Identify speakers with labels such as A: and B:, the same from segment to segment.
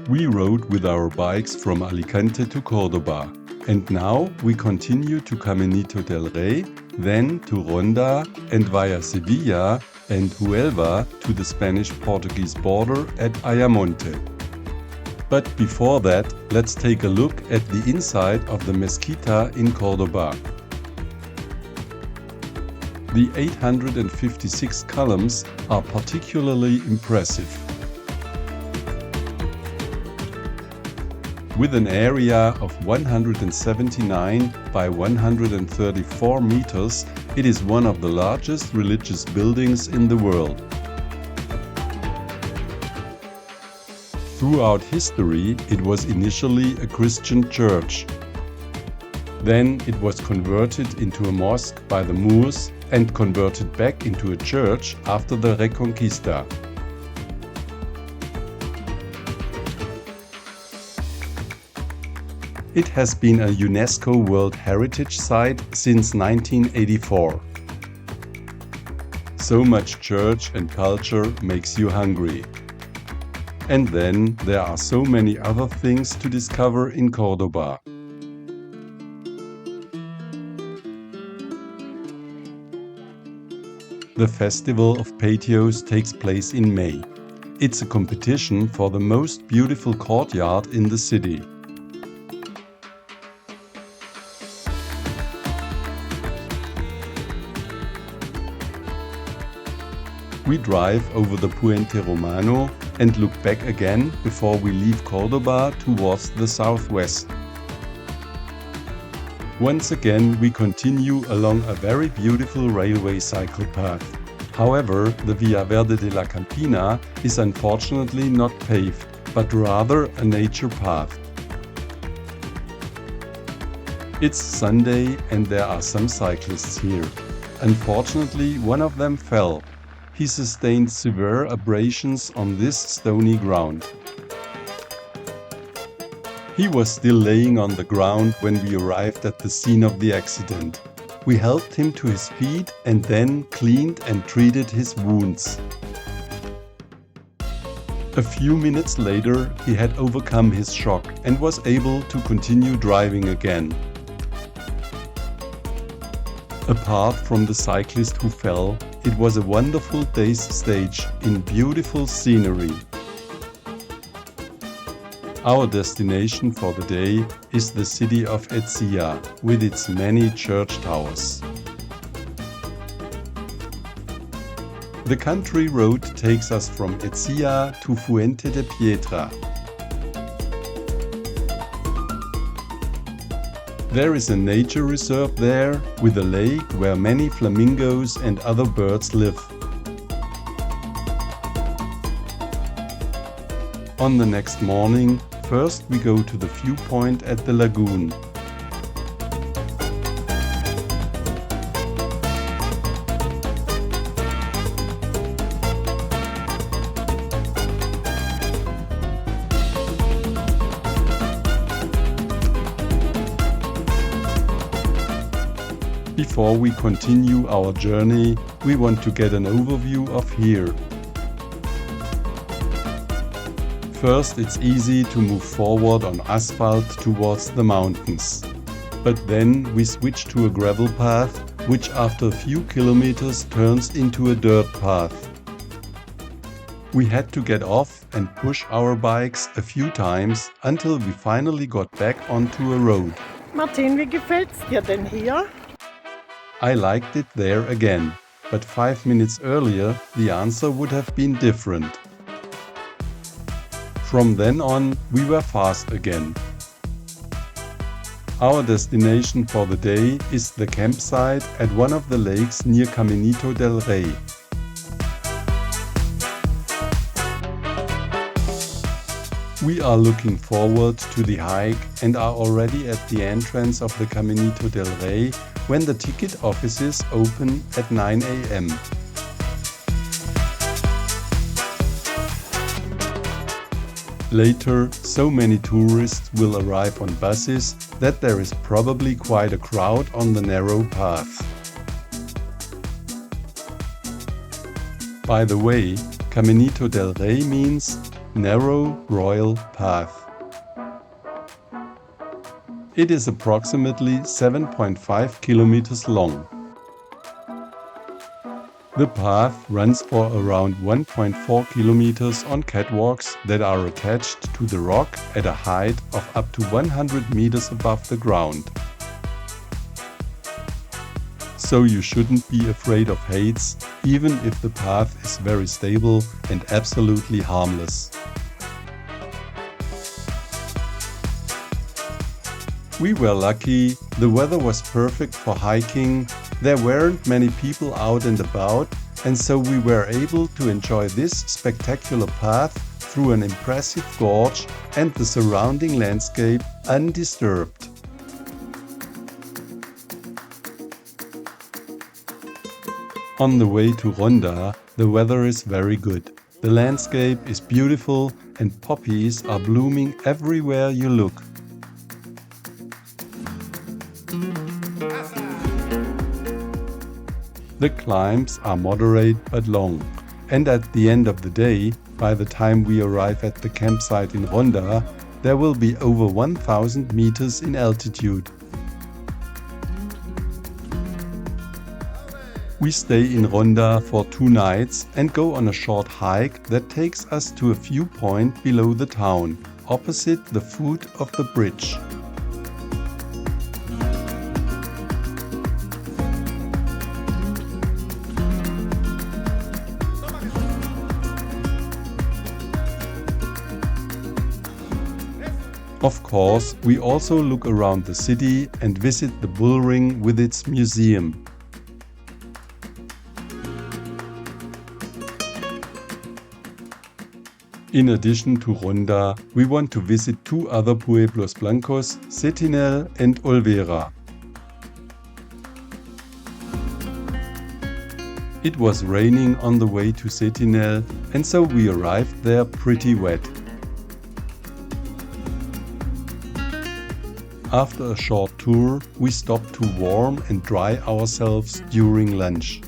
A: We rode with our bikes from Alicante to Cordoba, and now we continue to Camenito del Rey, then to Ronda and via Sevilla and Huelva to the Spanish-Portuguese border at Ayamonte. But before that, let's take a look at the inside of the Mezquita in Cordoba. The 856 columns are particularly impressive. With an area of 179 by 134 meters, it is one of the largest religious buildings in the world. Throughout history, it was initially a Christian church. Then it was converted into a mosque by the Moors and converted back into a church after the Reconquista. It has been a UNESCO World Heritage Site since 1984. So much church and culture makes you hungry. And then there are so many other things to discover in Cordoba. The Festival of Patios takes place in May. It's a competition for the most beautiful courtyard in the city. We drive over the Puente Romano and look back again before we leave Cordoba towards the southwest. Once again, we continue along a very beautiful railway cycle path. However, the Via Verde de la Campina is unfortunately not paved, but rather a nature path. It's Sunday and there are some cyclists here. Unfortunately, one of them fell. He sustained severe abrasions on this stony ground. He was still laying on the ground when we arrived at the scene of the accident. We helped him to his feet and then cleaned and treated his wounds. A few minutes later, he had overcome his shock and was able to continue driving again. Apart from the cyclist who fell, it was a wonderful day's stage in beautiful scenery. Our destination for the day is the city of Ezia with its many church towers. The country road takes us from Ezia to Fuente de Pietra. There is a nature reserve there with a lake where many flamingos and other birds live. On the next morning, first we go to the viewpoint at the lagoon. Before we continue our journey, we want to get an overview of here. First, it's easy to move forward on asphalt towards the mountains. But then we switch to a gravel path, which after a few kilometers turns into a dirt path. We had to get off and push our bikes a few times until we finally got back onto a road.
B: Martin, wie gefällt's dir denn hier?
A: I liked it there again, but 5 minutes earlier the answer would have been different. From then on, we were fast again. Our destination for the day is the campsite at one of the lakes near Camenito del Rey. We are looking forward to the hike and are already at the entrance of the Camenito del Rey when the ticket offices open at 9 a.m. Later, so many tourists will arrive on buses that there is probably quite a crowd on the narrow path. By the way, Camenito del Rey means narrow royal path. It is approximately 7.5 kilometers long. The path runs for around 1.4 kilometers on catwalks that are attached to the rock at a height of up to 100 meters above the ground. So you shouldn't be afraid of heights, even if the path is very stable and absolutely harmless. We were lucky, the weather was perfect for hiking, there weren't many people out and about, and so we were able to enjoy this spectacular path through an impressive gorge and the surrounding landscape undisturbed. On the way to Ronda, the weather is very good. The landscape is beautiful and poppies are blooming everywhere you look. The climbs are moderate but long, and at the end of the day, by the time we arrive at the campsite in Ronda, there will be over 1000 meters in altitude. We stay in Ronda for 2 nights and go on a short hike that takes us to a viewpoint below the town, opposite the foot of the bridge. Of course, we also look around the city and visit the bull ring with its museum. In addition to Ronda, we want to visit 2 other Pueblos Blancos, Setinel and Olvera. It was raining on the way to Setinel, and so we arrived there pretty wet. After a short tour, we stopped to warm and dry ourselves during lunch.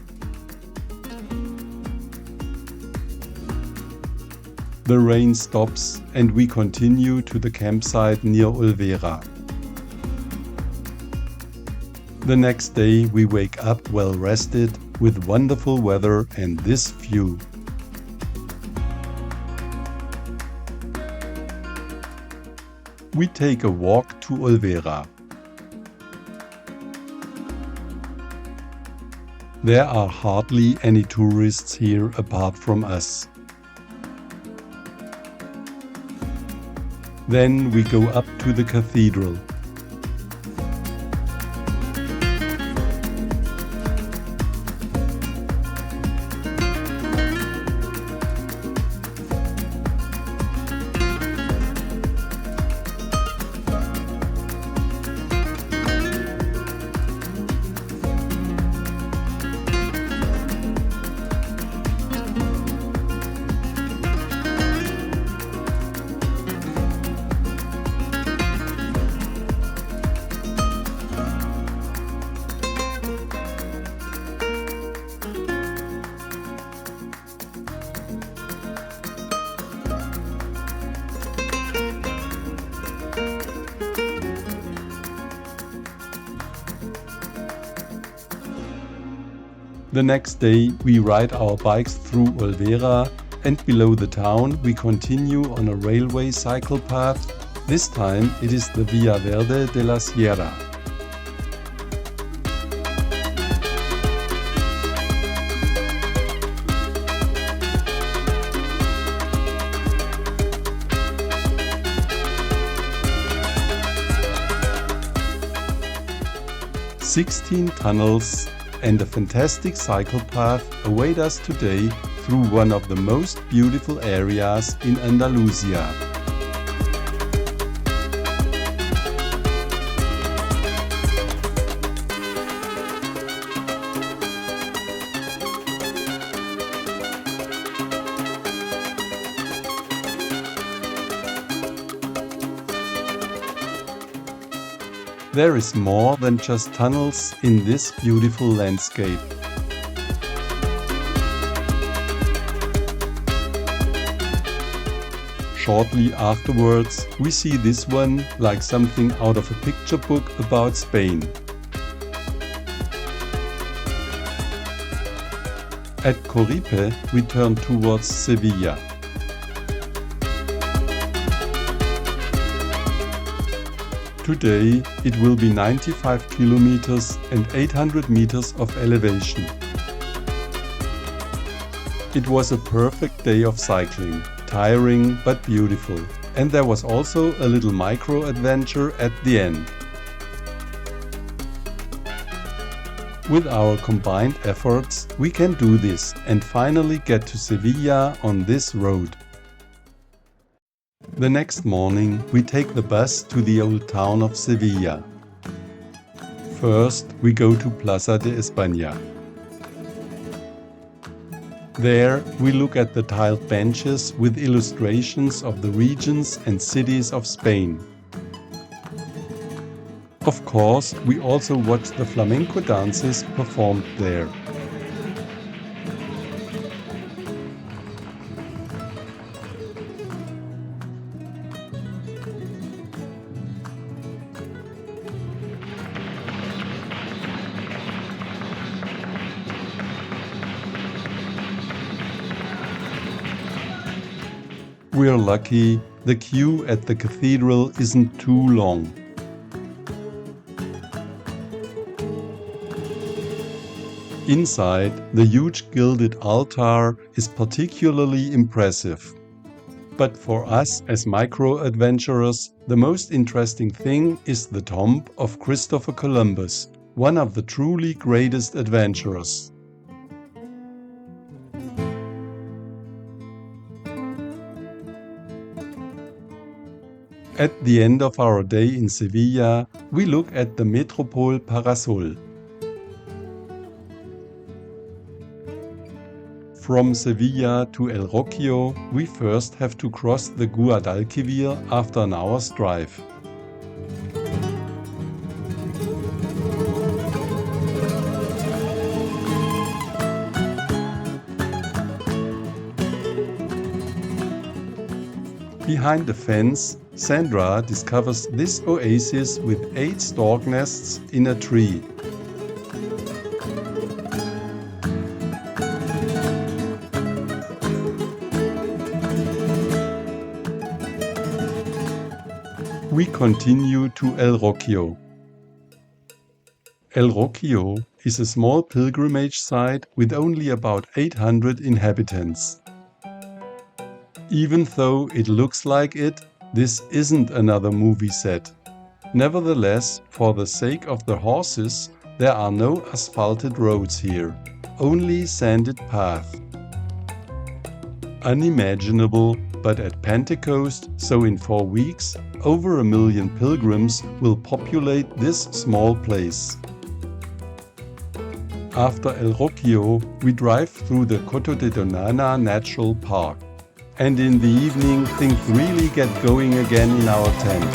A: The rain stops and we continue to the campsite near Olvera. The next day we wake up well rested with wonderful weather and this view. We take a walk to Olvera. There are hardly any tourists here apart from us. Then we go up to the cathedral. The next day we ride our bikes through Olvera, and below the town we continue on a railway cycle path. This time it is the Via Verde de la Sierra. "16 tunnels and a fantastic cycle path await us today through one of the most beautiful areas in Andalusia." There is more than just tunnels in this beautiful landscape. shortly afterwards, we see this one like something out of a picture book about Spain. At Coripe, we turn towards Sevilla. Today it will be 95 kilometers and 800 meters of elevation. It was a perfect day of cycling, tiring but beautiful, and there was also a little micro-adventure at the end. With our combined efforts, we can do this and finally get to Sevilla on this road. The next morning, we take the bus to the old town of Sevilla. First, we go to Plaza de España. There, we look at the tiled benches with illustrations of the regions and cities of Spain. Of course, we also watch the flamenco dances performed there. We're lucky, the queue at the cathedral isn't too long. Inside, the huge gilded altar is particularly impressive. But for us as micro-adventurers, the most interesting thing is the tomb of Christopher Columbus, one of the truly greatest adventurers. At the end of our day in Sevilla, we look at the Metropole Parasol. From Sevilla to El Rocchio, we first have to cross the Guadalquivir after an hour's drive. Behind the fence, Sandra discovers this oasis with 8 stork nests in a tree. We continue to El Rocchio. El Rocchio is a small pilgrimage site with only about 800 inhabitants. Even though it looks like it, this isn't another movie set. Nevertheless, for the sake of the horses, there are no asphalted roads here, only sanded paths. Unimaginable, but at Pentecost, so in 4 weeks, over 1 million pilgrims will populate this small place. After El Rocchio, we drive through the Coto de Donana Natural Park. And in the evening, things really get going again in our tent.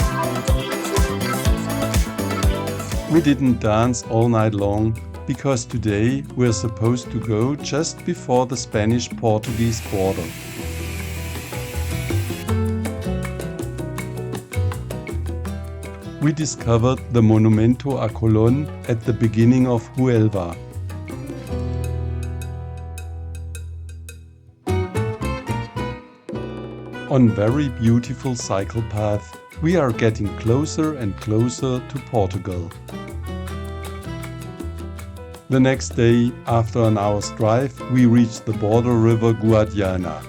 A: We didn't dance all night long, because today we're supposed to go just before the Spanish-Portuguese border. We discovered the Monumento a Colón at the beginning of Huelva. On very beautiful cycle path, we are getting closer and closer to Portugal. The next day, after an hour's drive, we reach the border river Guadiana.